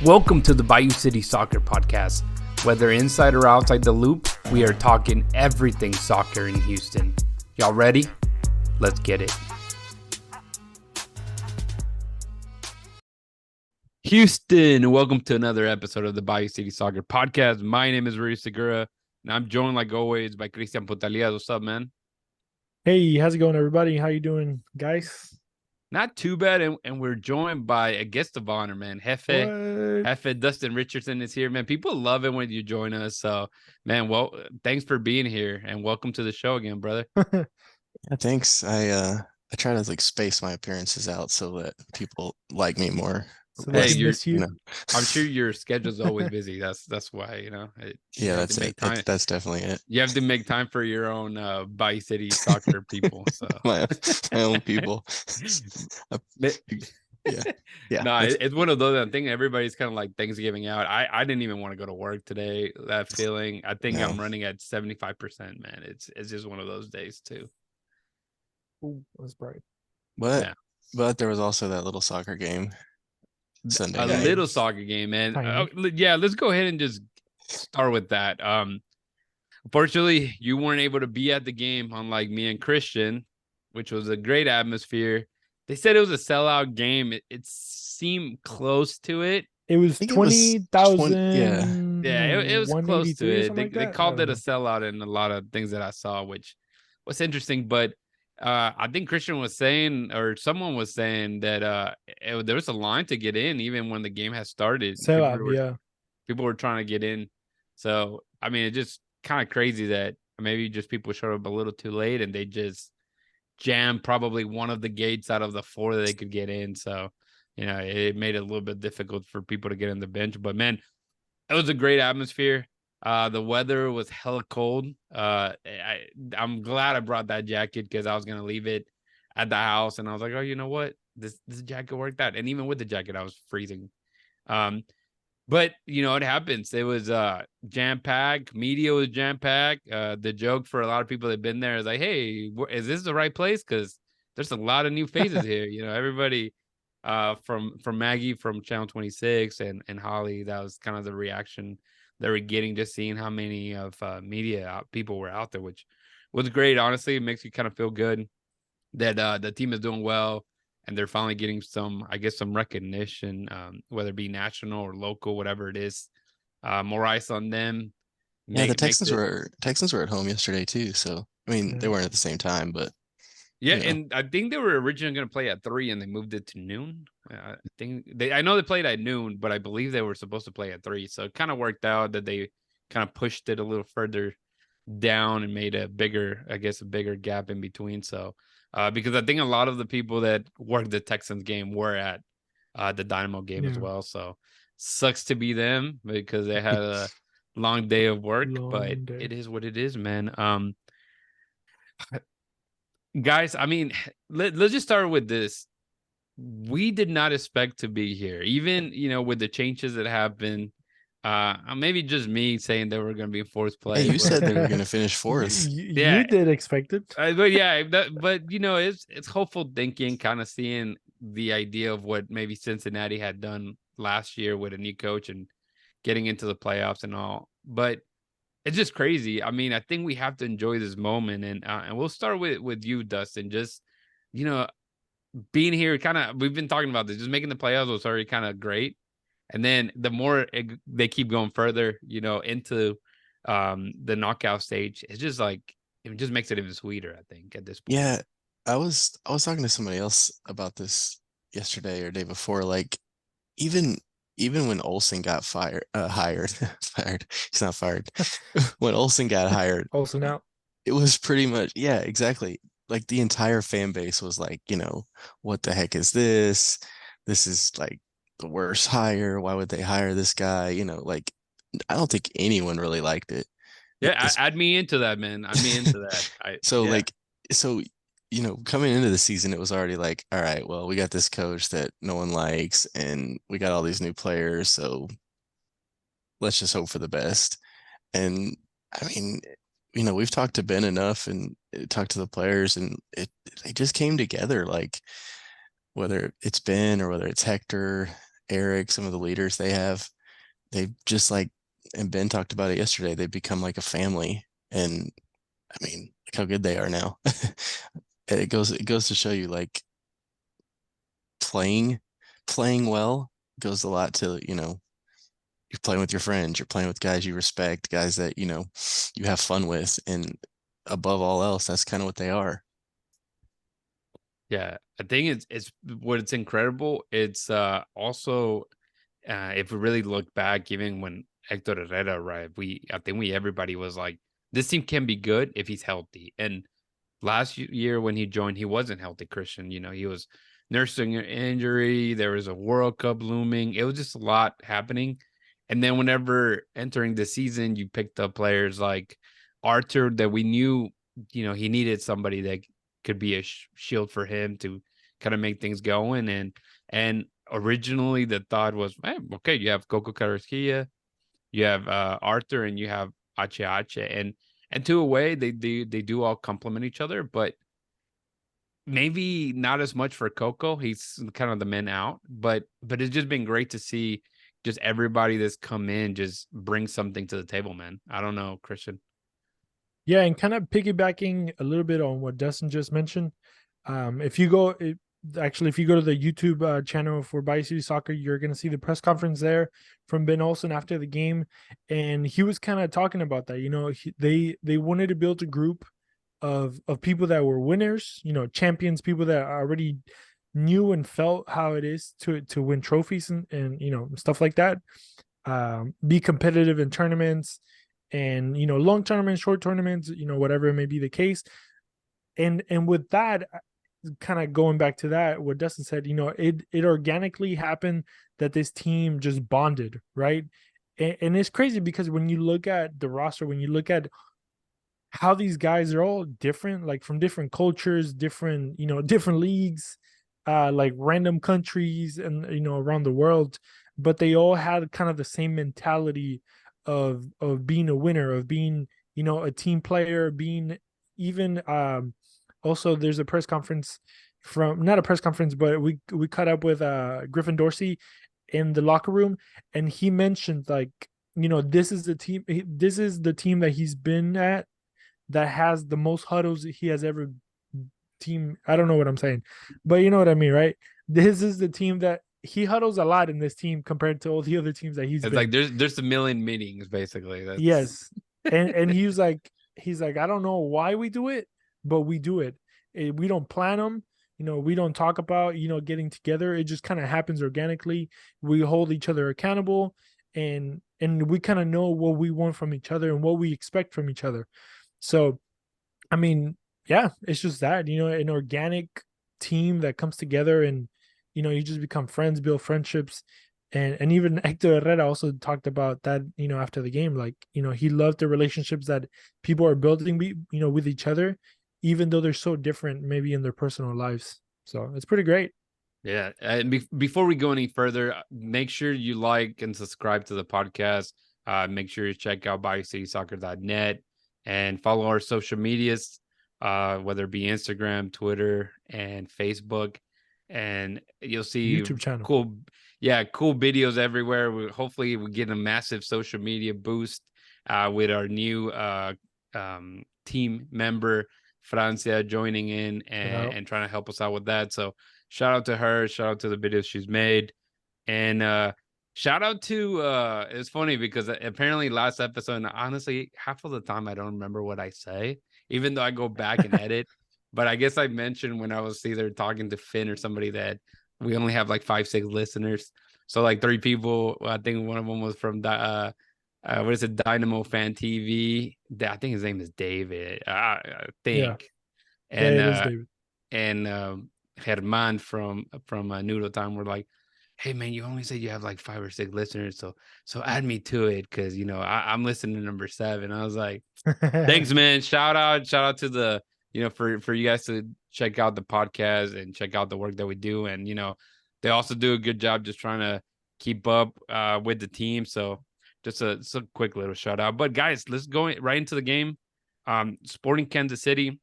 Welcome to the Bayou City Soccer Podcast. Whether inside or outside the loop, we are talking everything soccer in Houston. Y'all ready? Let's get it. Houston, welcome to another episode of the Bayou City Soccer Podcast. My name is Rui Segura, and I'm joined like always by Cristian Putalias. What's up, man? Hey, how's it going, everybody? How you doing, guys? Not too bad, and we're joined by a guest of honor, man. Jefe, Dustyn Richardson is here, man. People love it when you join us. So, man, well, thanks for being here, and welcome to the show again, brother. Yeah, thanks. I try to space my appearances out so that people like me more. So hey, I'm sure your schedule's always busy. That's why, that's it. That's definitely it. You have to make time for your own Bayou City soccer people. So my own people. Yeah. No, it's one of those. I think everybody's kind of like Thanksgiving out. I didn't even want to go to work today. That feeling. I think I'm running at 75%. Man, it's just one of those days too. Ooh, that's bright. But there was also that little soccer game. Sunday night. Little soccer game, man. Let's go ahead and just start with that. Unfortunately, you weren't able to be at the game, unlike me and Christian, which was a great atmosphere. They said it was a sellout game. It seemed close to it. It was 20,000. Yeah, it was close to it. They called it a sellout in a lot of things that I saw, which was interesting. But I think Christian was saying, or someone was saying that there was a line to get in even when the game has started. People were trying to get in. So, I mean, it's just kind of crazy that maybe just people showed up a little too late and they just jammed probably one of the gates out of the 4 that they could get in. So, it made it a little bit difficult for people to get in the bench. But, man, it was a great atmosphere. The weather was hella cold. I'm glad I brought that jacket because I was gonna leave it at the house, and I was like, oh, you know what? This jacket worked out. And even with the jacket, I was freezing. But it happens. It was jam-packed. Media was jam-packed. The joke for a lot of people that have been there is like, hey, is this the right place? Because there's a lot of new faces here. Everybody from Maggie from Channel 26 and Holly, that was kind of the reaction they were getting, just seeing how many of media people were out there, which was great. Honestly, it makes you kind of feel good that the team is doing well and they're finally getting some recognition, whether it be national or local, whatever it is. More ice on them. The Texans were at home yesterday too. So I mean, they weren't at the same time, but and I think they were originally going to play at 3 and they moved it to noon. I know they played at noon, but I believe they were supposed to play at 3. So it kind of worked out that they kind of pushed it a little further down and made a bigger gap in between. So because I think a lot of the people that worked the Texans game were at the Dynamo game as well. So sucks to be them because they had a long day of work, it is what it is, man. Guys, I mean, let's just start with this. We did not expect to be here, even with the changes that happened. Maybe just me saying they were going to be in 4th place. Hey, you said they were going to finish 4th. You did expect it, but it's hopeful thinking, kind of seeing the idea of what maybe Cincinnati had done last year with a new coach and getting into the playoffs and all. But it's just crazy. I mean, I think we have to enjoy this moment, and we'll start with you, Dustyn. Just being here, we've been talking about this. Just making the playoffs was already kind of great, and then the more they keep going further, into the knockout stage, it's just like it just makes it even sweeter. I think at this point. Yeah, I was talking to somebody else about this yesterday or day before. Like, even when Olsen got hired, he's not fired. When Olsen got hired, Olsen out. It was pretty much, yeah, exactly. Like the entire fan base was like, what the heck is this? This is like the worst hire. Why would they hire this guy? Like, I don't think anyone really liked it. Yeah, add me into that, man. Add me into that. Coming into the season, it was already like, all right, well, we got this coach that no one likes, and we got all these new players, so let's just hope for the best. And I mean, we've talked to Ben enough and talked to the players, and they just came together. Like, whether it's Ben or whether it's Hector, Eric, some of the leaders they just like, and Ben talked about it yesterday, they become like a family. And I mean, look how good they are now. It goes to show you, like, playing well goes a lot to, you're playing with your friends, you're playing with guys you respect, guys that, you have fun with. And above all else, that's kind of what they are. Yeah, I think it's what it's incredible. It's also if we really look back, even when Hector Herrera arrived, I think everybody was like, this team can be good if he's healthy. And last year when he joined, he wasn't healthy, Christian. He was nursing an injury. There was a World Cup looming. It was just a lot happening. And then whenever entering the season, you picked up players like Arthur that we knew, he needed somebody that could be a shield for him to kind of make things going. And originally the thought was, okay, you have Coco Carrasquilla, you have Arthur, and you have Ache. And to a way, they do all complement each other, but maybe not as much for Coco. He's kind of the man out, but it's just been great to see just everybody that's come in just bring something to the table, man. I don't know, Christian. Yeah, and kind of piggybacking a little bit on what Dustyn just mentioned. If you go to the YouTube channel for Bayou City Soccer, you're going to see the press conference there from Ben Olsen after the game, and he was kind of talking about that. They wanted to build a group of people that were winners, champions, people that already knew and felt how it is to win trophies and stuff like that. Be competitive in tournaments and long tournaments, short tournaments, whatever it may be the case. And with that, kind of going back to that, what Dustyn said, it organically happened that this team just bonded, right? And it's crazy because when you look at the roster, when you look at how these guys are all different, like from different cultures, different different leagues, like random countries and around the world, but they all had kind of the same mentality of being a winner, of being a team player, being even also there's a press conference from, not a press conference, but we caught up with Griffin Dorsey in the locker room, and he mentioned, like, this is the team that he's been at that has the most huddles he has ever team. I don't know what I'm saying, but you know what I mean, right? This is the team that he huddles a lot in this team compared to all the other teams that he's It's been. like there's a million meetings basically. Yes. And he's like, I don't know why we do it, but we do it. We don't plan them. We don't talk about, getting together. It just kind of happens organically. We hold each other accountable, and we kind of know what we want from each other and what we expect from each other. So, I mean, yeah, it's just that, an organic team that comes together, and, you just become friends, build friendships. And even Hector Herrera also talked about that, after the game, like, he loved the relationships that people are building, with each other, even though they're so different, maybe in their personal lives. So it's pretty great. Yeah. And before we go any further, make sure you like and subscribe to the podcast. Make sure you check out BayouCitySoccer.net and follow our social medias, whether it be Instagram, Twitter, and Facebook. And you'll see YouTube channel. cool videos everywhere. Hopefully we get a massive social media boost with our new team member, Francia, joining in and trying to help us out with that. So shout out to her, shout out to the videos she's made. And shout out to it's funny because apparently last episode, honestly, half of the time I don't remember what I say, even though I go back and edit. But I guess I mentioned when I was either talking to Finn or somebody that we only have like 5-6 listeners. So like 3 people. I think one of them was from what is it, Dynamo Fan TV. I think his name is David. I think. Yeah. And It is David. And Herman from Noodle Time were like, hey man, you only said you have like 5 or 6 listeners, so add me to it, because I'm listening to number 7. I was like, thanks man, shout out to the for you guys to check out the podcast and check out the work that we do. And they also do a good job just trying to keep up with the team. So just a quick little shout out. But guys, let's go right into the game. Sporting Kansas City.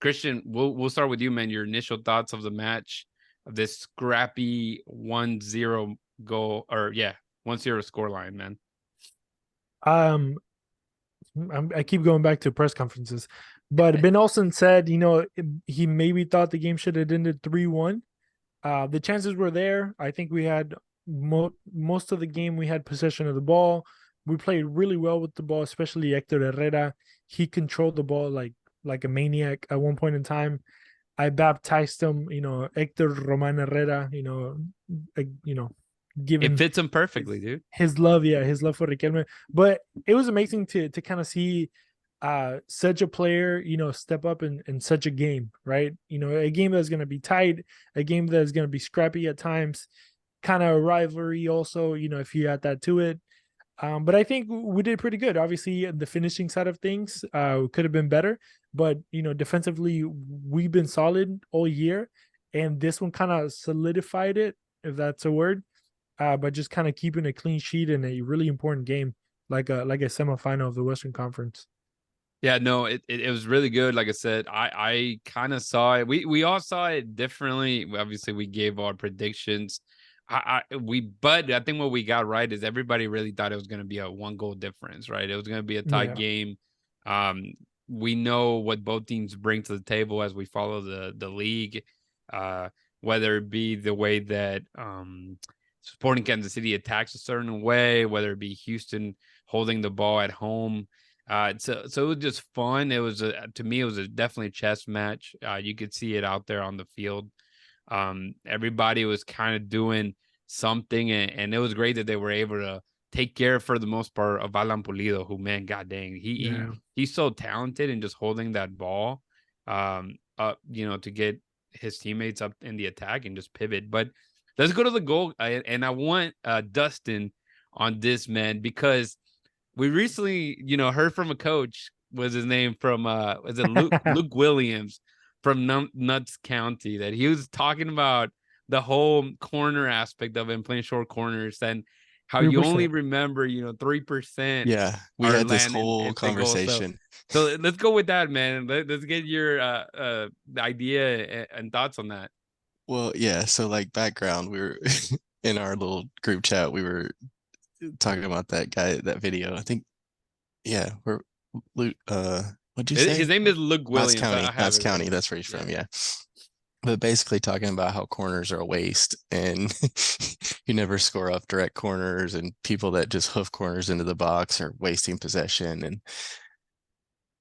Christian, we'll start with you, man. Your initial thoughts of the match, of this scrappy 1-0 goal, or 1-0 scoreline, man. I keep going back to press conferences, but Ben Olsen said, he maybe thought the game should have ended 3-1. The chances were there. I think we had most of the game. We had possession of the ball. We played really well with the ball, especially Hector Herrera. He controlled the ball like a maniac at one point in time. I baptized him, Hector Roman Herrera, given it fits him perfectly, dude. His love for Riquelme. But it was amazing to kind of see such a player, step up in such a game, right? A game that's going to be tight, a game that's going to be scrappy at times, kind of a rivalry also, if you add that to it. But I think we did pretty good. Obviously, the finishing side of things could have been better, but defensively we've been solid all year, and this one kind of solidified it, if that's a word. But just kind of keeping a clean sheet in a really important game, like a semifinal of the Western Conference. Yeah, no, it was really good. Like I said, I kind of saw it. We all saw it differently. Obviously, we gave our predictions. But I think what we got right is everybody really thought it was going to be a 1-goal difference, right? It was going to be a tight game. We know what both teams bring to the table as we follow the league, whether it be the way that Sporting Kansas City attacks a certain way, whether it be Houston holding the ball at home. So it was just fun. It was to me, it was definitely a chess match. You could see it out there on the field. Everybody was kind of doing something, and it was great that they were able to take care, for the most part, of Alan Pulido, who, man, god dang, he's so talented in just holding that ball, up, to get his teammates up in the attack and just pivot. But let's go to the goal, and I want Dustyn on this, man, because we recently, heard from a coach. Was his name from was it Luke Williams from Nuts County, that he was talking about the whole corner aspect of him, playing short corners, and how 3%. You only remember 3%. Yeah, we had this whole conversation. So let's go with that, man. Let's get your idea and thoughts on that. Well, yeah. So like background, we were in our little group chat. We were talking about that guy, that video. I think, yeah. We're what'd you say? His name is Luke Williams. Notts County. That's where he's from. Yeah. But basically talking about how corners are a waste, and you never score off direct corners, and people that just hoof corners into the box are wasting possession. And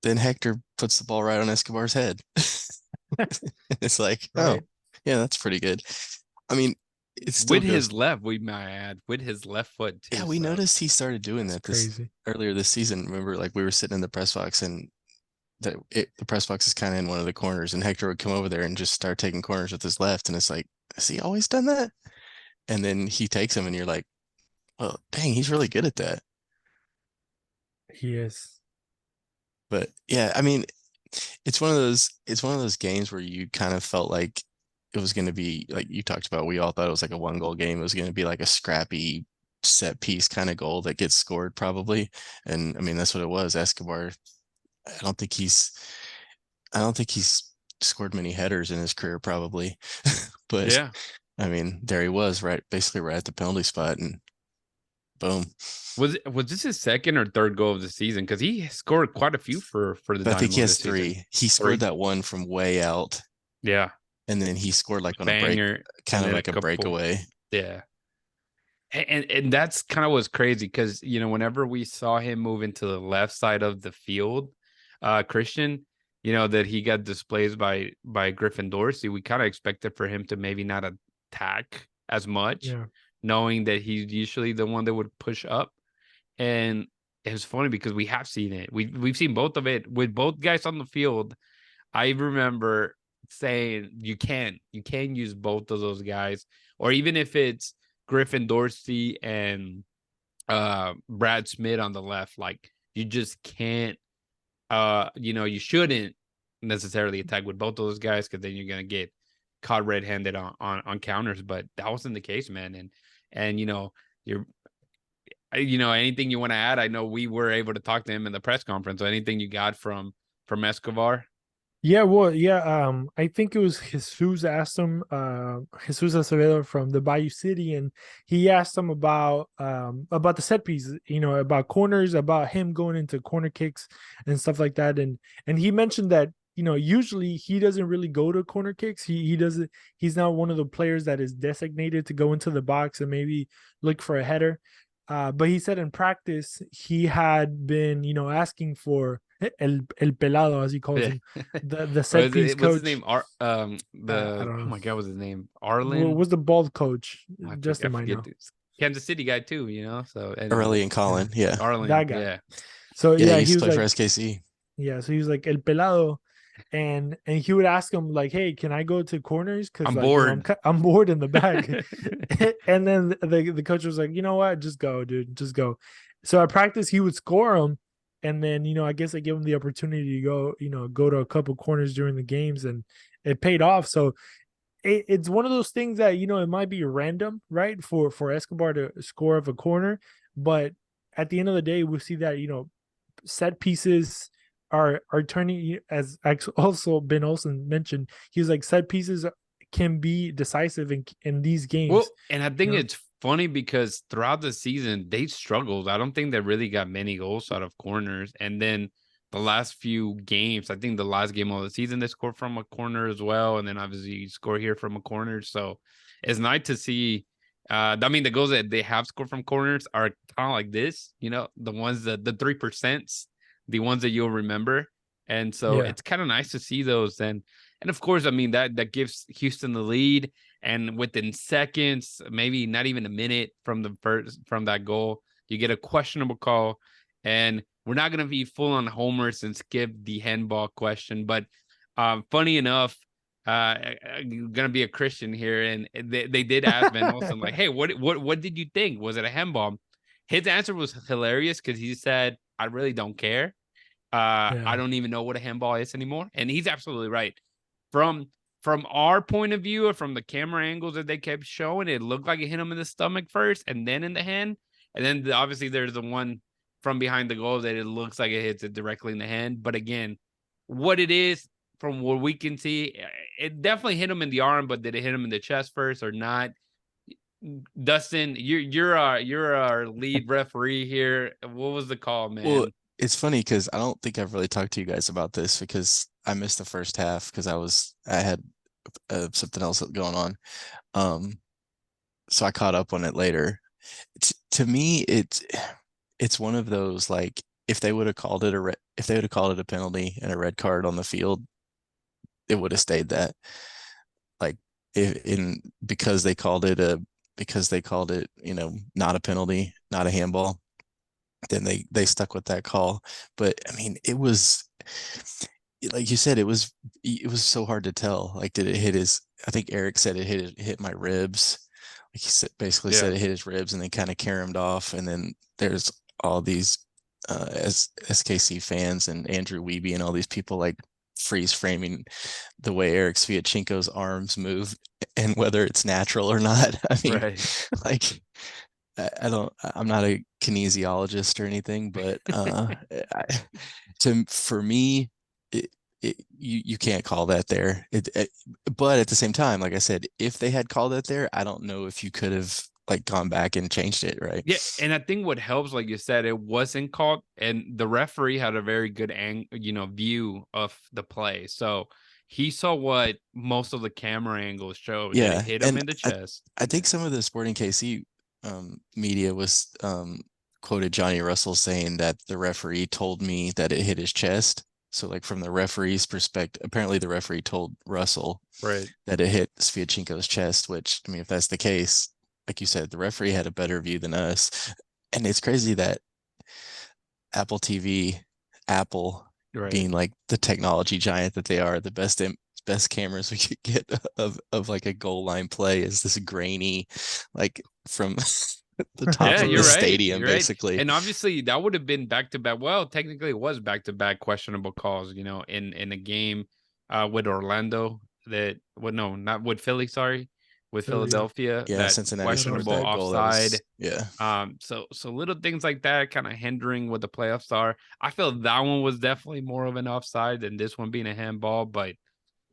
then Hector puts the ball right on Escobar's head. It's like, right. Oh, yeah, that's pretty good. I mean, it's still with his left, we might add, with his left foot too. Yeah, we noticed he started doing that earlier this season. Remember, like we were sitting in the press box, and the press box is kind of in one of the corners, and Hector would come over there and just start taking corners with his left, and it's like, has he always done that? And then he takes them, and you're like, well, dang, he's really good at that. He is. But yeah, I mean, it's one of those games where you kind of felt like it was going to be, like you talked about, we all thought it was like a 1-goal game. It was going to be like a scrappy set piece kind of goal that gets scored probably. And I mean, that's what it was. Escobar, I don't think he's scored many headers in his career probably. But yeah, I mean, there he was, basically right at the penalty spot, and boom. Was this his second or third goal of the season? Because he scored quite a few for the Dynamo. I think he has 3. He scored that one from way out. Yeah. And then he scored like on a break, kind of like a breakaway. Yeah. And that's kind of what's crazy, because, whenever we saw him move into the left side of the field, Christian, that he got displaced by Griffin Dorsey, we kind of expected for him to maybe not attack as much, knowing that he's usually the one that would push up. And it was funny because we have seen it. We've seen both of it with both guys on the field. I remember saying you can't use both of those guys, or even if it's Griffin Dorsey and Brad Smith on the left, like you just can't you shouldn't necessarily attack with both of those guys, because then you're gonna get caught red-handed on counters. But that wasn't the case, man. And you're anything you want to add? I know we were able to talk to him in the press conference. So anything you got from Escobar? Yeah, well, yeah. I think it was Jesus asked him, Jesus Acevedo from the Bayou City, and he asked him about the set pieces, about corners, about him going into corner kicks and stuff like that. And he mentioned that, usually he doesn't really go to corner kicks. He doesn't. He's not one of the players that is designated to go into the box and maybe look for a header. But he said in practice he had been, asking for el pelado, as he calls him, the set piece What's coach. his name? I don't Oh know. my God, what's his name? What Arlen. was the bald coach? I Justin might forget know. this. Kansas City guy too, So Aurelian anyways, Colin, yeah. Arlen, That guy. yeah. So Yeah, he yeah, used he to was play for like, SKC. yeah, so he was like el pelado, and he would ask him like, "Hey, can I go to corners? Because I'm like bored. I'm bored in the back." And then the coach was like, "You know what? Just go, dude. Just go." So at practice, he would score them, and then I guess they gave him the opportunity to go to a couple corners during the games, and it paid off. So it's one of those things that it might be random, right, for Escobar to score of a corner, but at the end of the day, we see that set pieces are turning, as also Ben Olsen mentioned. He was like, set pieces can be decisive in these Well, games. and I think it's funny because throughout the season they struggled. I don't think they really got many goals out of corners. And then the last few games, I think the last game of the season they scored from a corner as well, and then obviously you score here from a corner. So it's nice to see. I mean, the goals that they have scored from corners are kind of like this, the ones that the 3%, the ones that you'll remember. And so Yeah, it's kind of nice to see those. And of course, I mean that gives Houston the lead. And within seconds, maybe not even a minute from that goal, you get a questionable call. And we're not going to be full on homers and skip the handball question, but funny enough, I'm gonna be a Christian here, and they did ask Van Olsen like, "Hey, what did you think? Was it a handball?" His answer was hilarious because he said, "I really don't care. I yeah, don't even know what a handball is anymore," and he's absolutely right. From from our point of view, or from the camera angles that they kept showing, it looked like it hit him in the stomach first, and then in the hand, and then obviously there's the one from behind the goal that it looks like it hits it directly in the hand. But again, what it is, from what we can see, it definitely hit him in the arm, but did it hit him in the chest first or not? Dustyn, you're our lead referee here. What was the call, Well, man? it's funny because I don't think I've really talked to you guys about this because I missed the first half because I had something else going on. Um, so I caught up on it later. To me, it's one of those, like, if they would have called it a penalty and a red card on the field, it would have stayed that. Like, if in because they called it not a penalty, not a handball, then they stuck with that call. But I mean, it was, like you said, it was so hard to tell. Like, did it hit his? I think Eric said it hit my ribs. Like, he basically said it hit his ribs and then kind of caromed off. And then there's all these SKC fans and Andrew Wiebe and all these people like freeze framing the way Eric Sviatchenko's arms move and whether it's natural or not. I mean, Right. like, I'm not a kinesiologist or anything, but for me, you can't call that there. But at the same time, like I said, if they had called it there, I don't know if you could have like gone back and changed it, right? Yeah, and I think what helps, like you said, it wasn't called, and the referee had a very good view of the play. So he saw what most of the camera angles showed, that it Yeah, hit him and in the chest. I think some of the Sporting KC media was quoted Johnny Russell saying that the referee told me that it hit his chest. So, like, from the referee's perspective, apparently the referee told Russell Right. that it hit Sviatchenko's chest, which, I mean, if that's the case, like you said, the referee had a better view than us. And it's crazy that Apple TV, Apple Right. being like the technology giant that they are, the best cameras we could get of like a goal line play is this grainy, like, from the top Yeah, of you're the right. stadium, You're right. basically. And obviously that would have been back to back. Well, technically it was back to back questionable calls, in a game with Orlando, that, well, no, not with Philly, sorry. with Philadelphia. Yeah, that Cincinnati questionable offside. So little things like that kind of hindering what the playoffs are. I feel that one was definitely more of an offside than this one being a handball, but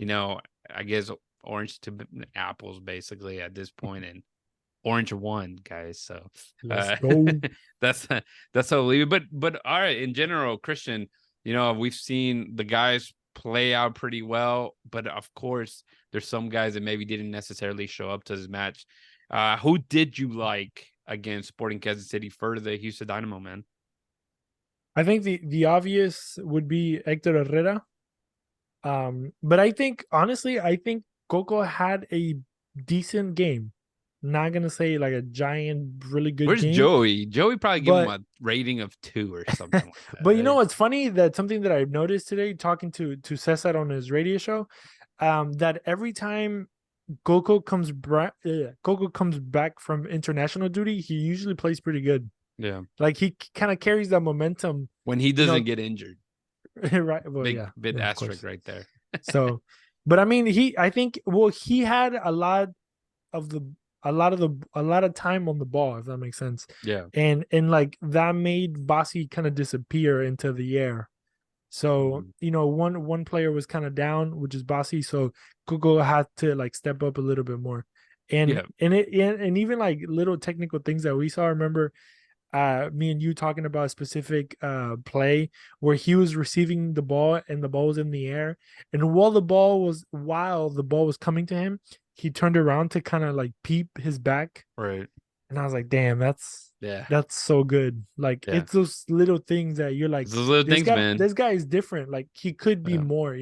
I guess orange to apples basically at this point, and orange won, guys. So let's go. that's how we leave it. But all right, in general, Christian, we've seen the guys play out pretty well, but of course there's some guys that maybe didn't necessarily show up to this match. Who did you like against Sporting Kansas City for the Houston Dynamo, man? I think the obvious would be Hector Herrera. But I think Coco had a decent game. Not gonna say like a giant, really good Where's game. Joey? Joey probably give him a rating of 2 or something like that. But what's funny? That something that I've noticed today, talking to Cesar on his radio show, that every time Coco comes back from international duty, he usually plays pretty good. Yeah, like he kind of carries that momentum when he doesn't get injured. Right. Well, big asterisk right there. So, but I mean, he had a lot of time on the ball, if that makes sense. Yeah. And like that made Bassi kind of disappear into the air. So, one player was kind of down, which is Bassi. So Coco had to like step up a little bit more. And even like little technical things that we saw. Remember, me and you talking about a specific play where he was receiving the ball and the ball was in the air, and while the ball was coming to him, he turned around to kind of like peep his back. Right. And I was like, damn, that's so good. Like it's those little things that you're like, those little things, man. This guy is different. Like he could be more,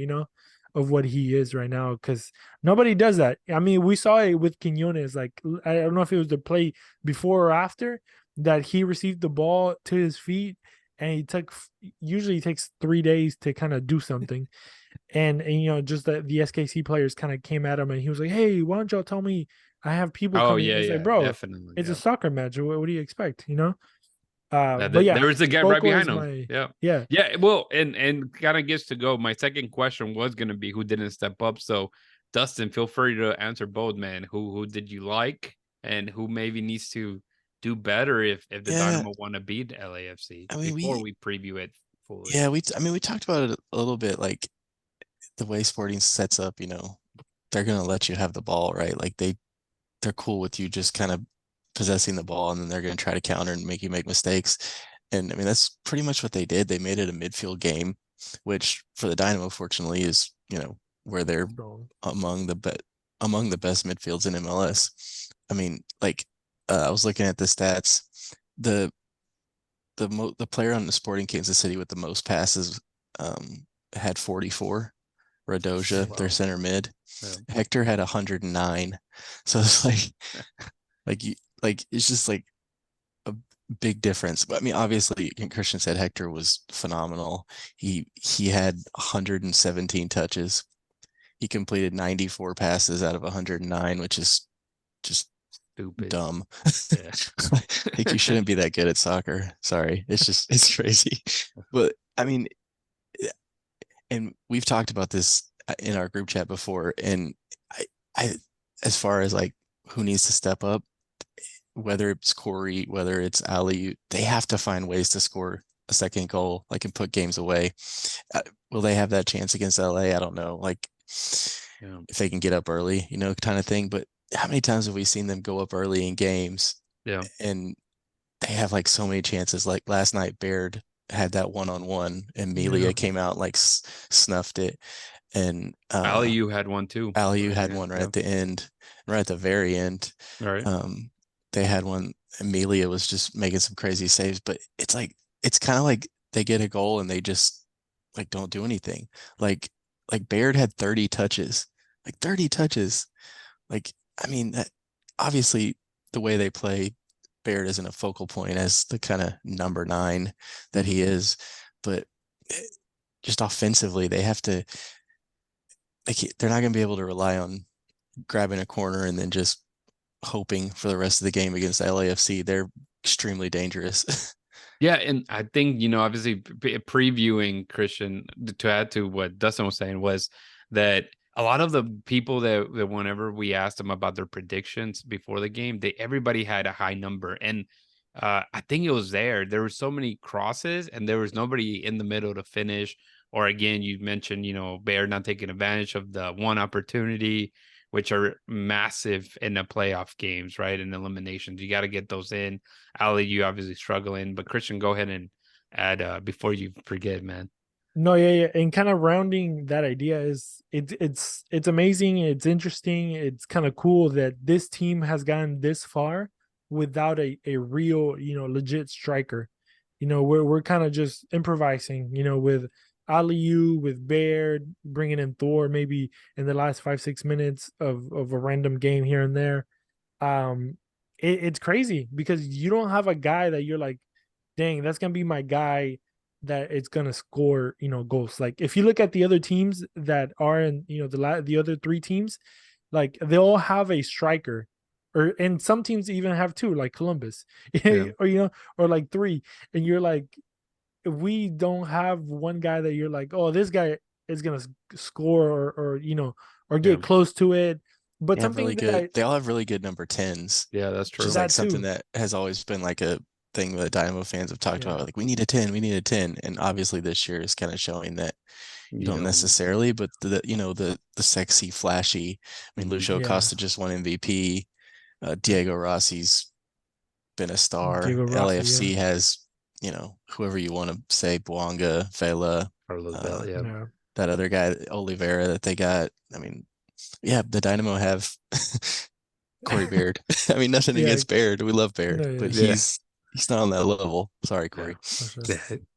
of what he is right now, because nobody does that. I mean, we saw it with Quiñones. Like, I don't know if it was the play before or after that he received the ball to his feet, and usually takes 3 days to kind of do something. And just the SKC players kind of came at him, and he was like, hey, why don't y'all tell me I have people coming? He's like, bro, definitely, it's a soccer match. What do you expect? But there was a guy right behind him. Yeah. Well, and kind of gets to go. My second question was going to be who didn't step up. So Dustyn, feel free to answer both, man. Who did you like, and who maybe needs to do better if the Dynamo want to beat LAFC before we preview it fully? Yeah, we talked about it a little bit, like the way Sporting sets up, they're gonna let you have the ball, right? Like they're cool with you just kind of possessing the ball, and then they're gonna try to counter and make you make mistakes. And I mean, that's pretty much what they did. They made it a midfield game, which for the Dynamo, fortunately, is where they're among the best midfields in MLS. I mean, like I was looking at the stats. The player on the Sporting Kansas City with the most passes had 44. Radoja, their center mid. Yeah. Hector had 109. So it's like it's just like a big difference. But I mean, obviously, Christian said Hector was phenomenal. He had 117 touches. He completed 94 passes out of 109, which is just stupid, dumb. Yeah. Like you shouldn't be that good at soccer. Sorry, it's crazy. But I mean, and we've talked about this in our group chat before, and I as far as like who needs to step up, whether it's Corey, whether it's Ali, they have to find ways to score a second goal, like, and put games away. Will they have that chance against LA? I don't know. Like, if they can get up early, kind of thing. But how many times have we seen them go up early in games? Yeah. And they have like so many chances. Like last night, Baird had that one-on-one, and Melia came out, like snuffed it. And Aliu had one too. Aliu had one right at the end, right at the very end. Right. They had one. Amelia was just making some crazy saves, but it's kind of like they get a goal and they just like don't do anything. Like Baird had 30 touches. Like 30 touches. Like, I mean, that, obviously the way they play, Baird isn't a focal point as the kind of number 9 that he is, but just offensively, they have to, like, they're not going to be able to rely on grabbing a corner and then just hoping for the rest of the game against LAFC. They're extremely dangerous. Yeah, and I think, obviously previewing, Christian, to add to what Dustyn was saying, was that a lot of the people that whenever we asked them about their predictions before the game, everybody had a high number. And I think it was there were so many crosses and there was nobody in the middle to finish. Or again, you mentioned, Bear not taking advantage of the one opportunity, which are massive in the playoff games, right? In eliminations, you got to get those in. Ali, you obviously struggling, but Christian, go ahead and add before you forget, man. No, yeah. And kind of rounding that idea is it's amazing, it's interesting, it's kind of cool that this team has gotten this far without a real, legit striker. We're kind of just improvising, with Aliu, with Baird, bringing in Thor maybe in the last 5-6 minutes of a random game here and there. It's crazy because you don't have a guy that you're like, dang, that's gonna be my guy that it's gonna score, goals. Like if you look at the other teams that are in, the other three teams, like they all have a striker, and some teams even have two, like Columbus, Yeah. or like three, and you're like, we don't have one guy that you're like, oh, this guy is gonna score or get close to it. But something really good. They all have really good number 10s. Yeah, that's true. Which is like something that has always been like a thing that Dynamo fans have talked about. Like, we need a 10, we need a 10. And obviously this year is kind of showing that you don't necessarily, but the sexy, flashy. I mean, Lucio Acosta just won MVP. Diego Rossi's been a star. LAFC has, whoever you want to say, Bouanga, Vela, that other guy, Oliveira, that they got. I mean, yeah, the Dynamo have Corey Baird. I mean, nothing against Baird. We love Baird, but he's not on that level. Sorry, Corey.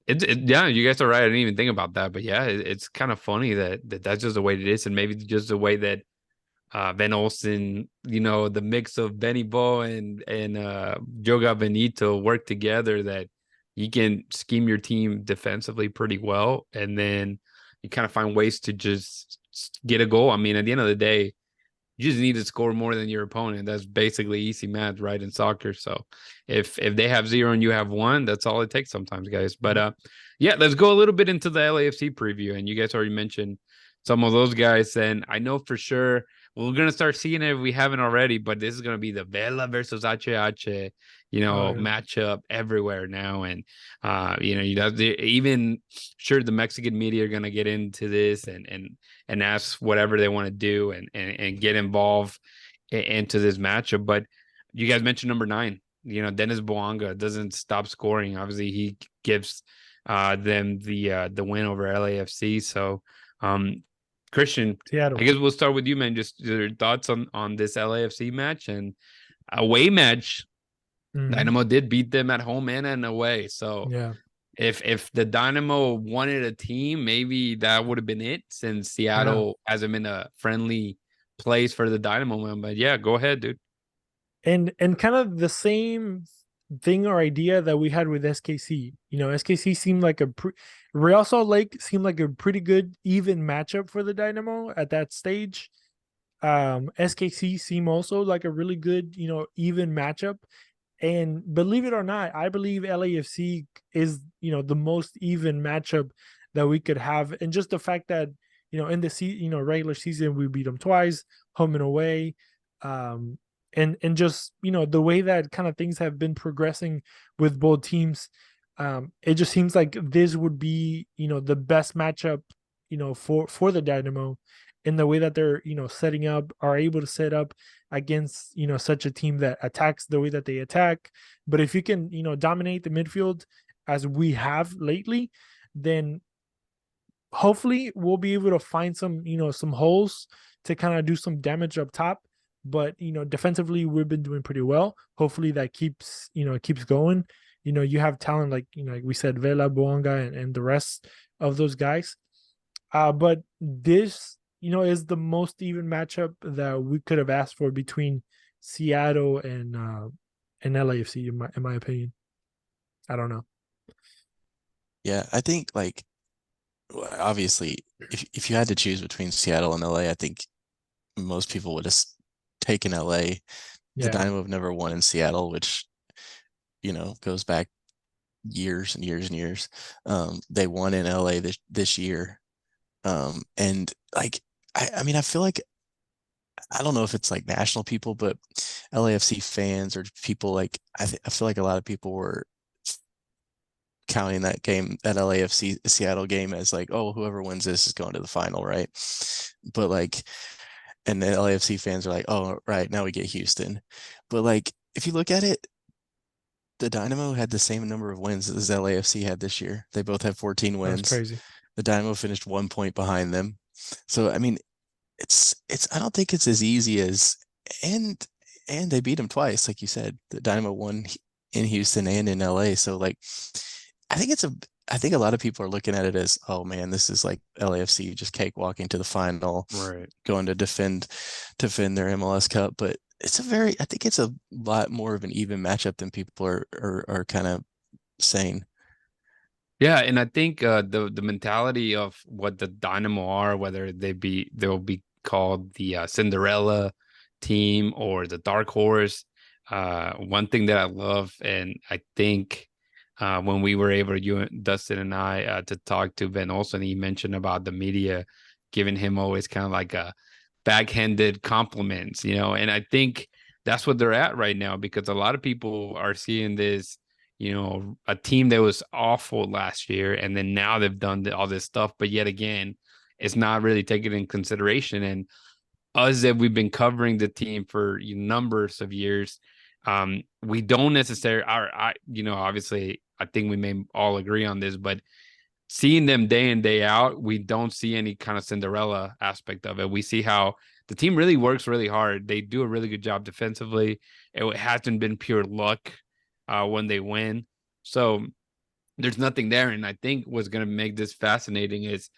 Yeah, you guys are right. I didn't even think about that, but yeah, it's kind of funny that's just the way it is, and maybe just the way that Ben Olsen, the mix of Benny Bo and Joga Benito work together, that you can scheme your team defensively pretty well, and then you kind of find ways to just get a goal. I mean, at the end of the day, you just need to score more than your opponent. That's basically easy math, right, in soccer. So if they have 0 and you have 1, that's all it takes sometimes, guys. But yeah, let's go a little bit into the LAFC preview. And you guys already mentioned some of those guys, and I know for sure we're gonna start seeing it if we haven't already. But this is gonna be the Vela versus HH, matchup everywhere now, and even sure the Mexican media are gonna get into this and ask whatever they want to do and get involved into this matchup. But you guys mentioned number 9, Dennis Bouanga doesn't stop scoring. Obviously, he gives them the win over LAFC. So, Christian, Seattle. I guess we'll start with you, man. Just your thoughts on this LAFC match and away match. Dynamo did beat them at home and away. So if the Dynamo wanted a team, maybe that would have been it, since Seattle hasn't been a friendly place for the Dynamo, man. But yeah, go ahead, dude. And kind of the same thing or idea that we had with SKC. SKC seemed like Real Salt Lake seemed like a pretty good even matchup for the Dynamo at that stage. SKC seemed also like a really good, even matchup. And believe it or not, I believe LAFC is, the most even matchup that we could have. And just the fact that, in the regular season, we beat them twice, home and away. And just, the way that kind of things have been progressing with both teams, it just seems like this would be, the best matchup, for the Dynamo, in the way that they're, are able to set up against, such a team that attacks the way that they attack. But if you can, dominate the midfield as we have lately, then hopefully we'll be able to find some, some holes to kind of do some damage up top. But, defensively, we've been doing pretty well. Hopefully that keeps going. You have talent like we said, Vela, Bouanga, and the rest of those guys. But this, is the most even matchup that we could have asked for between Seattle and LAFC, in my opinion. I don't know. Yeah, I think obviously, if you had to choose between Seattle and LA, I think most people would have taken LA. The Dynamo have never won in Seattle, which goes back years and years and years. They won in LA this year, and I mean, I feel like I don't know if it's like national people, but LAFC fans or people like I feel like a lot of people were counting that game, that LAFC Seattle game, as like, oh, whoever wins this is going to the final, right? But like, and the LAFC fans are like, oh, right, now we get Houston. But like, if you look at it, the Dynamo had the same number of wins as LAFC had this year. They both have 14 That's wins. crazy. The Dynamo finished 1 point behind them. So I mean, it's I don't think it's as easy as and and they beat them twice, like you said. The Dynamo won in Houston and in LA. So like I think I think a lot of people are looking at it as, oh man, this is like LAFC just cakewalking to the final, Right. going to defend their MLS Cup. But I think it's a lot more of an even matchup than people are kind of saying. Yeah, and I think the mentality of what the Dynamo are, whether they'll be called the Cinderella team or the Dark Horse. One thing that I love, and I think when we were able, Dustyn and I, to talk to Ben Olsen, he mentioned about the media giving him always kind of like a backhanded compliments, and I think that's what they're at right now, because a lot of people are seeing this, a team that was awful last year, and then now they've done all this stuff, but yet again, it's not really taken in consideration. And us, that we've been covering the team for numbers of years, we don't necessarily, obviously, I think we may all agree on this, but seeing them day in, day out, we don't see any kind of Cinderella aspect of it. We see how the team really works really hard. They do a really good job defensively. It hasn't been pure luck when they win. So there's nothing there. And I think what's going to make this fascinating is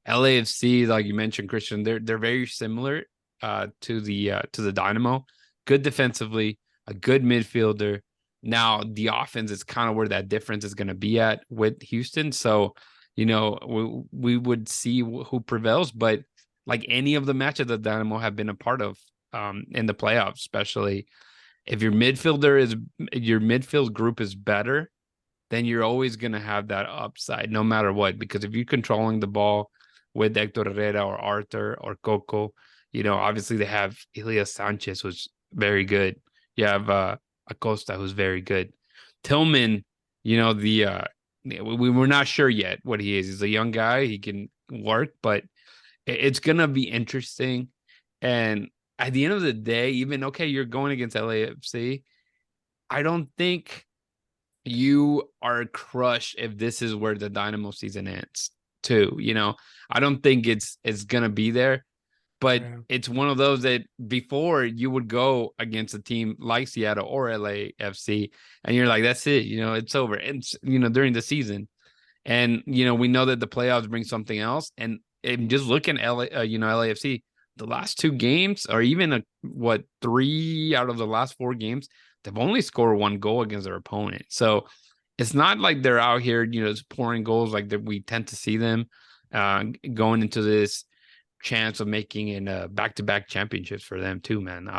LAFC, like you mentioned, Christian, they're very similar to the Dynamo. Good defensively, a good midfielder. Now the offense is kind of where that difference is going to be at with Houston. So, we would see who prevails, but like any of the matches that Dynamo have been a part of in the playoffs, especially if your midfield group is better, then you're always going to have that upside no matter what. Because if you're controlling the ball with Hector Herrera or Arthur or Coco, obviously they have Elias Sanchez, who's very good. You have Acosta, who's very good. Tillman, we were not sure yet what he is. He's a young guy. He can work, but it's going to be interesting. And at the end of the day, even, okay, you're going against LAFC, I don't think you are crushed if this is where the Dynamo season ends too. I don't think it's gonna be there, but it's one of those that before you would go against a team like Seattle or LAFC and you're like, that's it, it's over. And during the season, and we know that the playoffs bring something else. And just looking at LAFC, the last two games, or even 3 out of the last 4 games, they've only scored 1 goal against their opponent. So it's not like they're out here, just pouring goals like that we tend to see them going into this chance of making in back-to-back championships for them too, man.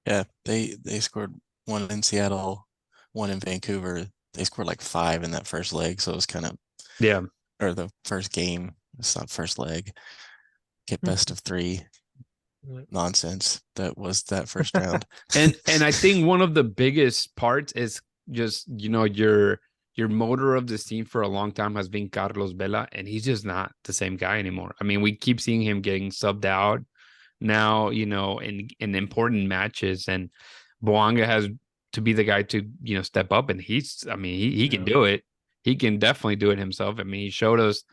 Yeah, they scored 1 in Seattle, 1 in Vancouver. They scored like 5 in that first leg, so it was kind of or the first game. It's not first leg. Get best of 3 nonsense that was that first round. and I think one of the biggest parts is just your motor of this team for a long time has been Carlos Vela, and he's just not the same guy anymore. I mean, we keep seeing him getting subbed out now, in important matches, and Boanga has to be the guy to step up, and he can do it. He can definitely do it himself. I mean, he showed us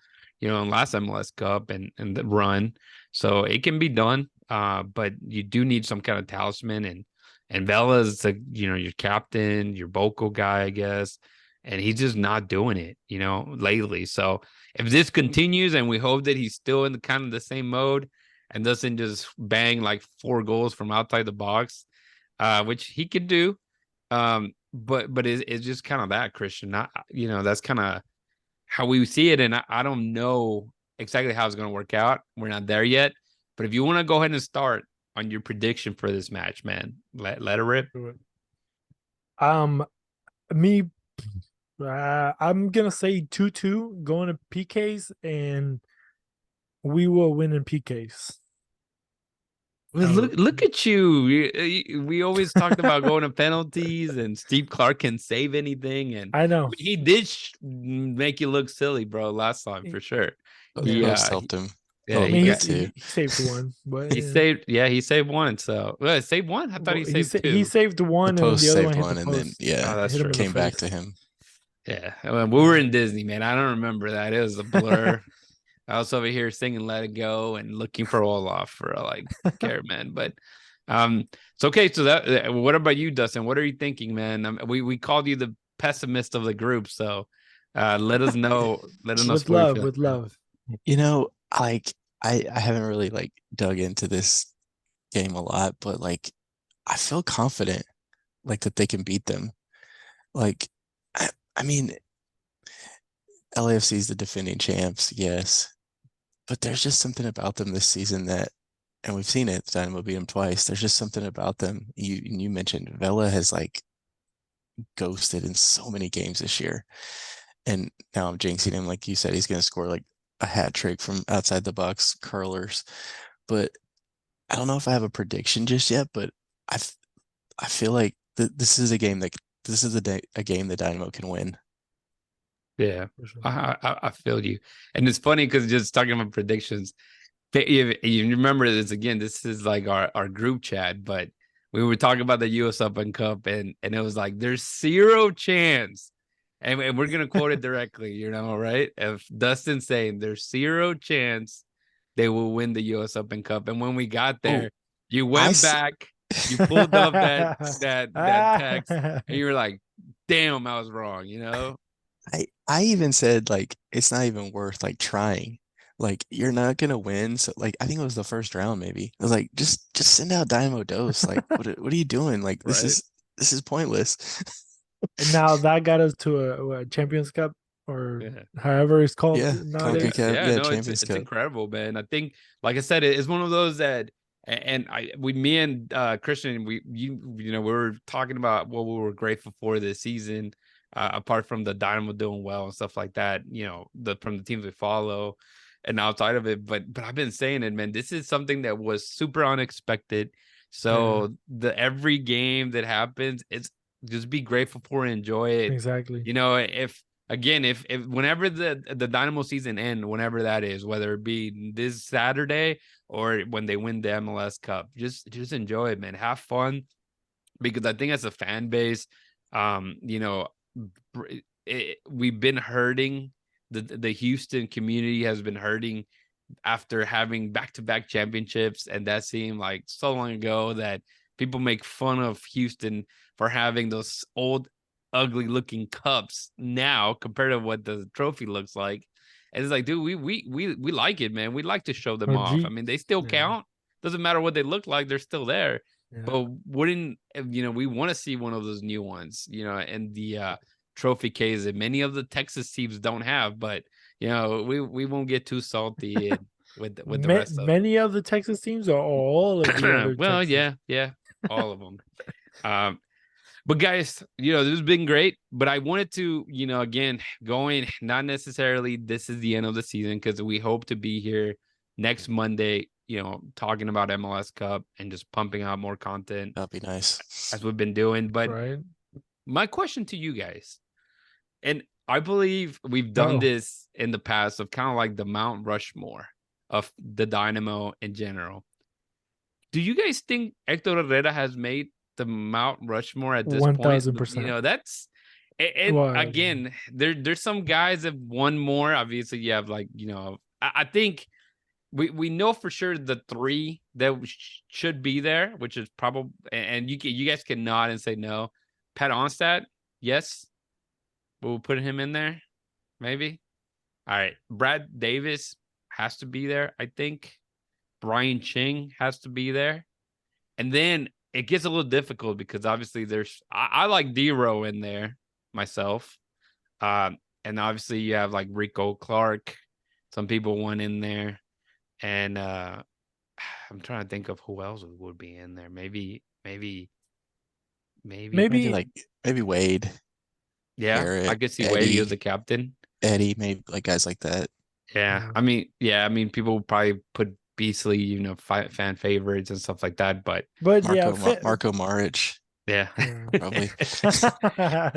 in last MLS Cup and the run, so it can be done. But you do need some kind of talisman, and Vela's your captain, your vocal guy, I guess, and he's just not doing it, lately. So if this continues, and we hope that he's still in the kind of the same mode and doesn't just bang like 4 goals from outside the box, which he could do. But it's just kind of that, Christian. Not, that's kind of how we see it, and I don't know exactly how it's going to work out. We're not there yet. But if you want to go ahead and start on your prediction for this match, man, let it rip. I'm gonna say 2-2 going to PKs, and We will win in PKs. Well, look at you. We always talked about going to penalties, and Steve Clark can save anything. And I know he did make you look silly, bro, last time for sure. The post helped him. Yeah, I mean, he he saved one, but he saved one. So saved one. I thought he saved two. He saved one, the post and the other saved one hit the and post. then that's hit him true. Came back to him. Yeah, I mean, we were in Disney, man. I don't remember that. It was a blur. I was over here singing "Let It Go" and looking for Olaf for like care, man. But it's okay. So that what about you, Dustyn? What are you thinking, man? We called you the pessimist of the group, so let us know. Let us know with love. You know, like I haven't really like dug into this game a lot, but like I feel confident like that they can beat them. Like I mean, LAFC is the defending champs, yes, but there's just something about them this season that, and we've seen it, Dynamo beat them twice. There's just something about them. You mentioned Vela has like ghosted in so many games this year, and now I'm jinxing him. Like you said, he's going to score like a hat trick from outside the box curlers, but I don't know if I have a prediction just yet. But I feel like this is a game that a game that Dynamo can win. Yeah, I feel you, and it's funny because just talking about predictions. You remember this again. This is like our group chat, but we were talking about the U.S. Open Cup, and it was like there's zero chance, and we're gonna quote it directly, right? If Dustyn saying there's zero chance they will win the U.S. Open Cup, and when we got there, you went back, you pulled up that text, and you were like, "Damn, I was wrong," I even said like it's not even worth like trying. Like you're not gonna win. So like I think it was the first round maybe. I was like, just send out Dynamo Dose. Like what are you doing? Like this is pointless. And now that got us to a Champions Cup or however it's called nowadays. It's incredible, man. I think, like I said, it's one of those that, and me and Christian, we were talking about what we were grateful for this season. Apart from the Dynamo doing well and stuff like that, from the teams we follow and outside of it. But I've been saying it, man, this is something that was super unexpected. So every game that happens, it's just be grateful for and enjoy it. Exactly. If whenever the Dynamo season ends, whenever that is, whether it be this Saturday or when they win the MLS Cup, just enjoy it, man. Have fun. Because I think as a fan base, we've been hurting. The Houston community has been hurting after having back-to-back championships, and that seemed like so long ago that people make fun of Houston for having those old, ugly-looking cups now compared to what the trophy looks like. And it's like, dude, we like it, man. We like to show them off. I mean, they still count. Doesn't matter what they look like; they're still there. Yeah. But wouldn't we want to see one of those new ones, and the trophy case that many of the Texas teams don't have, but we won't get too salty with the rest of many of the Texas teams or all of the other well, Texas? yeah, all of them. But guys, this has been great. But I wanted to, again, going not necessarily this is the end of the season because we hope to be here next Monday, talking about MLS Cup and just pumping out more content. That'd be nice. As we've been doing. But my question to you guys, and I believe we've done this in the past of kind of like the Mount Rushmore of the Dynamo in general. Do you guys think Hector Herrera has made the Mount Rushmore at this 1,000%. That's again, there's some guys that won more. Obviously, you have like, I think we know for sure the three that should be there, which is probably, and you guys can nod and say no. Pat Onstad, yes. We'll put him in there, maybe. All right. Brad Davis has to be there, I think. Brian Ching has to be there. And then it gets a little difficult because obviously I like D-Row in there myself. And obviously you have like Rico Clark. Some people want in there. And I'm trying to think of who else would be in there. Maybe Wade. Yeah, Garrett, I could see Eddie, Wade as the captain. Eddie, maybe like guys like that. Yeah, I mean, people would probably put Beasley, fan favorites and stuff like that, but Marco Maric, yeah, probably.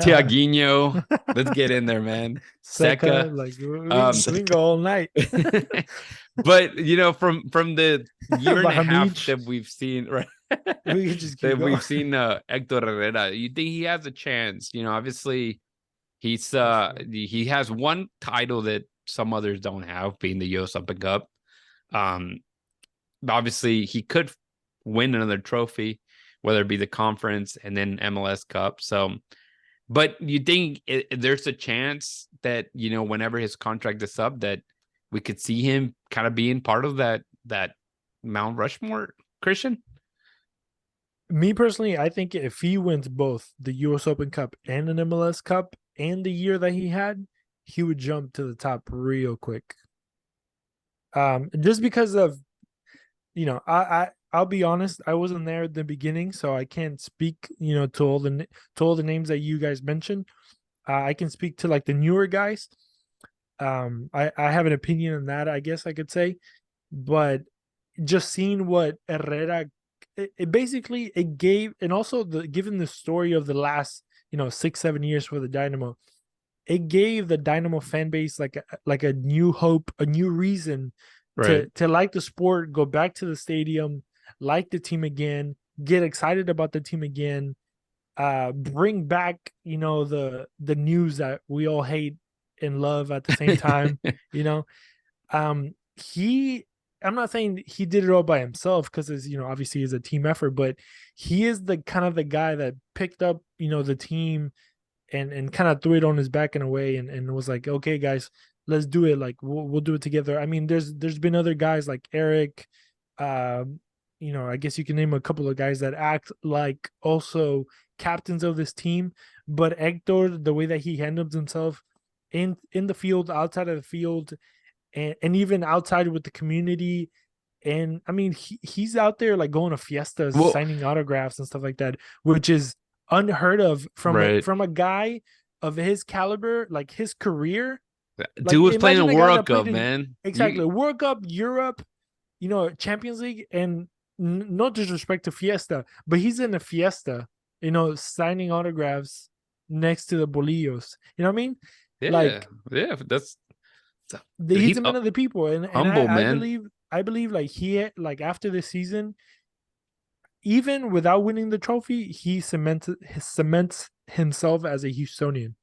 Tiaguinho, let's get in there, man. Seca, Seca, like we can go all night. but from the year and a half Bahamich. that we've seen, right? We can just keep that going. we've seen Hector Herrera. You think he has a chance? Obviously he has one title that some others don't have, being the US Open Cup. Obviously he could win another trophy, whether it be the conference and then MLS Cup. So, but you think there's a chance that, whenever his contract is up, that we could see him kind of being part of that Mount Rushmore, Christian? Me personally, I think if he wins both the US Open Cup and an MLS Cup and the year that he had, he would jump to the top real quick. Just because of, I'll be honest, I wasn't there at the beginning, so I can't speak, to all the names that you guys mentioned. I can speak to like the newer guys. I have an opinion on that, I guess I could say, but just seeing what Herrera, it basically it gave, and also given the story of the last 6-7 years for the Dynamo, it gave the Dynamo fan base like a new hope, a new reason to like the sport, go back to the stadium, like the team again, get excited about the team again, bring back the news that we all hate and love at the same time. I'm not saying he did it all by himself, because it's obviously is a team effort, but he is the kind of the guy that picked up the team and kind of threw it on his back in a way, and was like, okay guys, let's do it, like we'll do it together. I mean, there's been other guys like Eric, I guess you can name a couple of guys that act like also captains of this team, but Hector, the way that he handles himself in the field, outside of the field, and even outside with the community, and I mean he's out there like going to fiestas, signing autographs and stuff like that, which is unheard of from a guy of his caliber, like his career. Dude was playing a World Cup, man. Exactly, World Cup, Europe, Champions League, and no disrespect to Fiesta, but he's in a fiesta, signing autographs next to the bolillos. You know what I mean? Yeah, he's a man of the people, and humble, I believe like he, like after this season, even without winning the trophy, he cements himself as a Houstonian.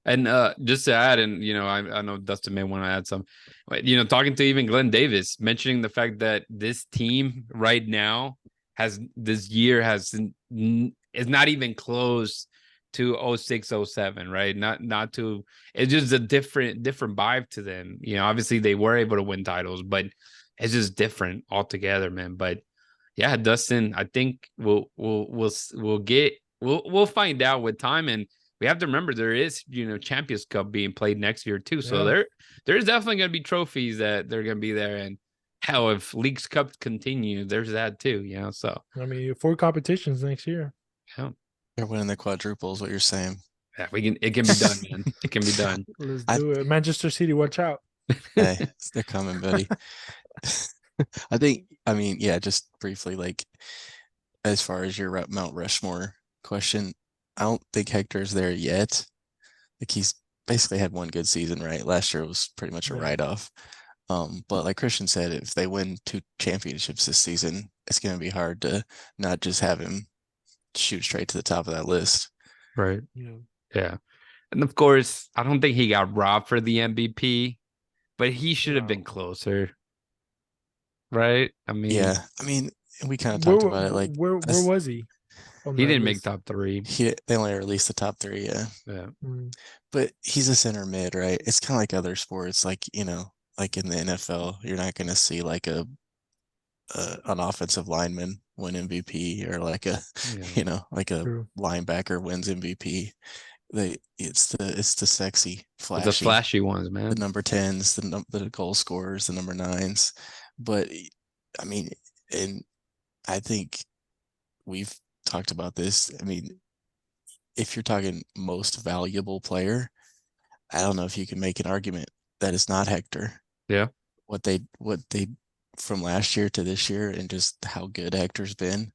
And just to add, and I know Dustyn may want to add some, talking to even Glenn Davis, mentioning the fact that this team right now is not even close to 06, 07, right? Not to, it's just a different vibe to them. Obviously they were able to win titles, but it's just different altogether, man. But yeah, Dustyn, I think we'll find out with time, and we have to remember there is Champions Cup being played next year too. So there's definitely going to be trophies that they're going to be there, and hell, if Leagues Cup continue, there's that too. So I mean, 4 competitions next year. Yeah. They're winning the quadruples, what you're saying. Yeah, it can be done, man. It can be done. Let's do it. Manchester City, watch out. Hey, they're coming, buddy. Just briefly, like, as far as your Mount Rushmore question, I don't think Hector's there yet. Like, he's basically had one good season, right? Last year was pretty much a write-off. But like Christian said, if they win 2 championships this season, it's going to be hard to not just have him shoot straight to the top of that list. Right. Yeah. And of course, I don't think he got robbed for the MVP, but he should have been closer. Right? I mean, we kind of talked about it. Like, where was he? He didn't make top 3. They only released the top 3, yeah. But he's a center mid, right? It's kind of like other sports, like like in the NFL, you're not going to see like an offensive lineman win MVP, or like a like a linebacker wins MVP. It's the sexy, flashy, the flashy ones, man. The number 10s, the goal scorers, the number 9s. But I mean, and I think we've talked about this. I mean, if you're talking most valuable player, I don't know if you can make an argument that it's not Hector. Yeah. What they from last year to this year and just how good Hector's been.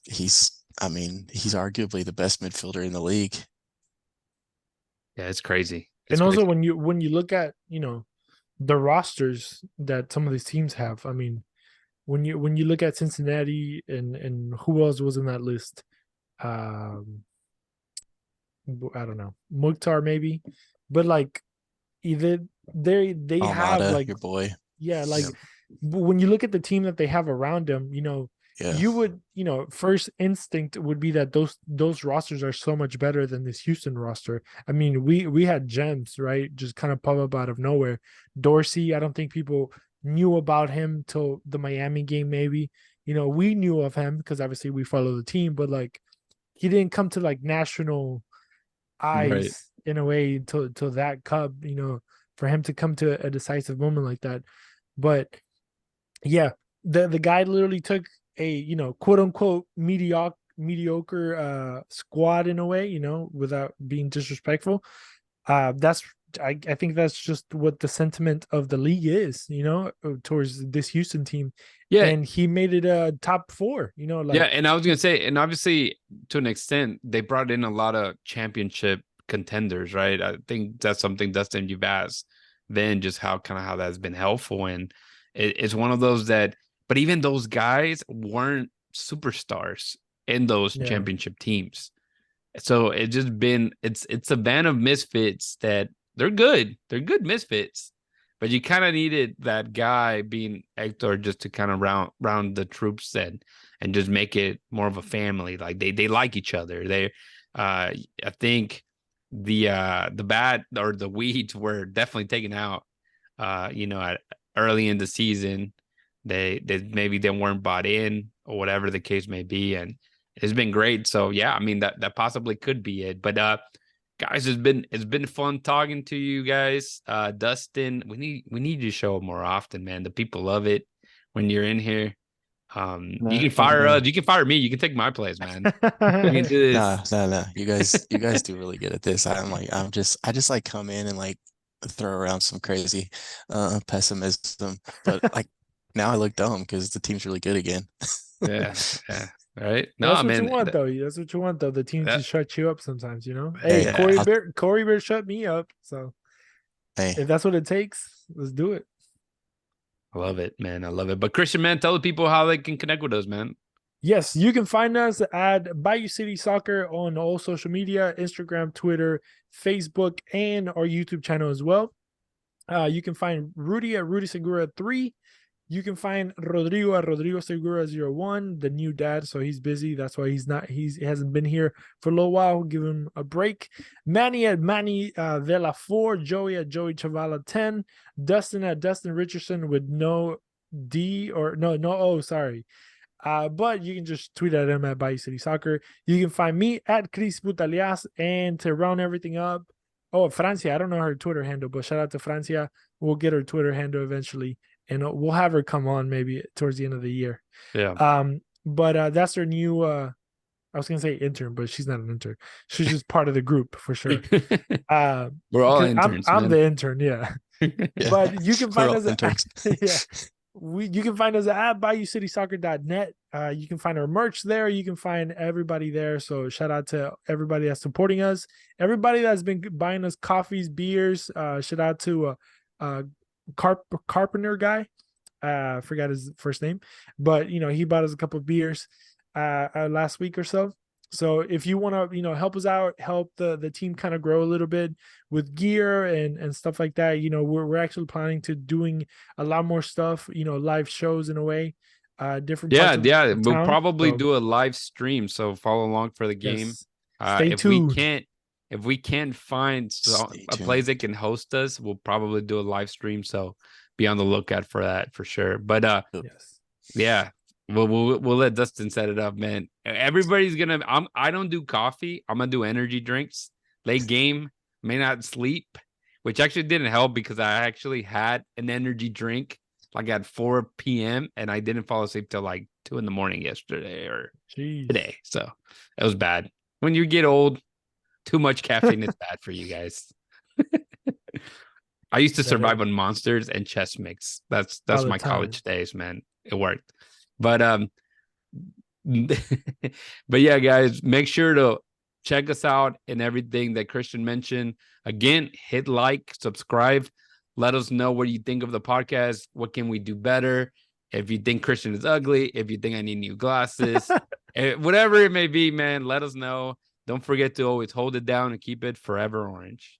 He's arguably the best midfielder in the league. Yeah, it's crazy. And also when you look at, the rosters that some of these teams have, I mean, when you look at Cincinnati and who else was in that list, I don't know, Mukhtar maybe, but like either they have Almada, like, your boy. yeah, like when you look at the team that they have around them, Yeah. you would, first instinct would be that those rosters are so much better than this Houston roster. I mean, we had gems, right? Just kind of pop up out of nowhere. Dorsey, I don't think people knew about him till the Miami game, maybe. We knew of him because obviously we follow the team, but like he didn't come to like national eyes in a way till that Cub, for him to come to a decisive moment like that. But yeah, the guy literally took a quote unquote mediocre squad in a way, without being disrespectful. That's I think that's just what the sentiment of the league is, towards this Houston team. Yeah. And he made it a top 4, like, yeah, and I was gonna say, and obviously to an extent, they brought in a lot of championship contenders, right? I think that's something, Dustyn, you've asked then, just how that's been helpful. And it's one of those that, but even those guys weren't superstars in those championship teams. So it's just been, it's a band of misfits that they're good misfits, but you kind of needed that guy being Hector just to kind of round the troops and just make it more of a family. Like they like each other. I think the bad or the weeds were definitely taken out. At early in the season, they maybe they weren't bought in or whatever the case may be, and it's been great. So yeah, I mean that possibly could be it. But guys, it's been fun talking to you guys. Dustyn, we need you to show up more often, man. The people love it when you're in here. You can fire us, you can fire me, you can take my place, man. We can do this. No. You guys do really good at this. I just like come in and like throw around some crazy pessimism, but like now I look dumb because the team's really good again. Yeah. Right. No, that's what you want, though. That's what you want, though. The team to shut you up sometimes, Hey, yeah, Corey Bear shut me up. So if that's what it takes, let's do it. I love it, man. I love it. But Christian, man, tell the people how they can connect with us, man. Yes, you can find us at Bayou City Soccer on all social media, Instagram, Twitter, Facebook, and our YouTube channel as well. You can find Rudy at Rudy Segura 3. You can find Rodrigo at Rodrigo Segura 01, the new dad. So he's busy. That's why he hasn't been here for a little while. Give him a break. Manny at Manny Vela 4, Joey at Joey Chavala 10, Dustyn at Dustyn Richardson with no D or no O, sorry. But you can just tweet at him at Bayou City Soccer. You can find me at Chris Butalias. And to round everything up, Francia, I don't know her Twitter handle, but shout out to Francia. We'll get her Twitter handle eventually, and we'll have her come on maybe towards the end of the year. Yeah. But that's her new, I was going to say intern, but she's not an intern. She's just part of the group for sure. We're all interns. I'm the intern. Yeah. But you can find us interns. You can find us at BayouCitySoccer.net. You can find our merch there. You can find everybody there. So shout out to everybody that's supporting us. Everybody that's been buying us coffees, beers. Shout out to Carpenter guy. I forgot his first name, but he bought us a couple of beers last week or so. So if you want to, help us out, help the team kind of grow a little bit with gear and stuff like that, we're actually planning to doing a lot more stuff, live shows in a way, different. Yeah. We'll probably do a live stream. So follow along for the game. Yes. Stay tuned. If we can't find a place that can host us, we'll probably do a live stream. So be on the lookout for that for sure. But yes, yeah. We'll let Dustyn set it up, man. Everybody's gonna. I don't do coffee. I'm gonna do energy drinks. Late game, may not sleep, which actually didn't help because I actually had an energy drink like at 4 p.m. and I didn't fall asleep till like 2 a.m. yesterday or today. So it was bad. When you get old, too much caffeine is bad for you guys. I used to survive on Monsters and chess mix. That's my college days, man. It worked. But but yeah, guys, make sure to check us out and everything that Christian mentioned. Again, hit like, subscribe. Let us know what you think of the podcast. What can we do better? If you think Christian is ugly, if you think I need new glasses, whatever it may be, man, let us know. Don't forget to always hold it down and keep it forever orange.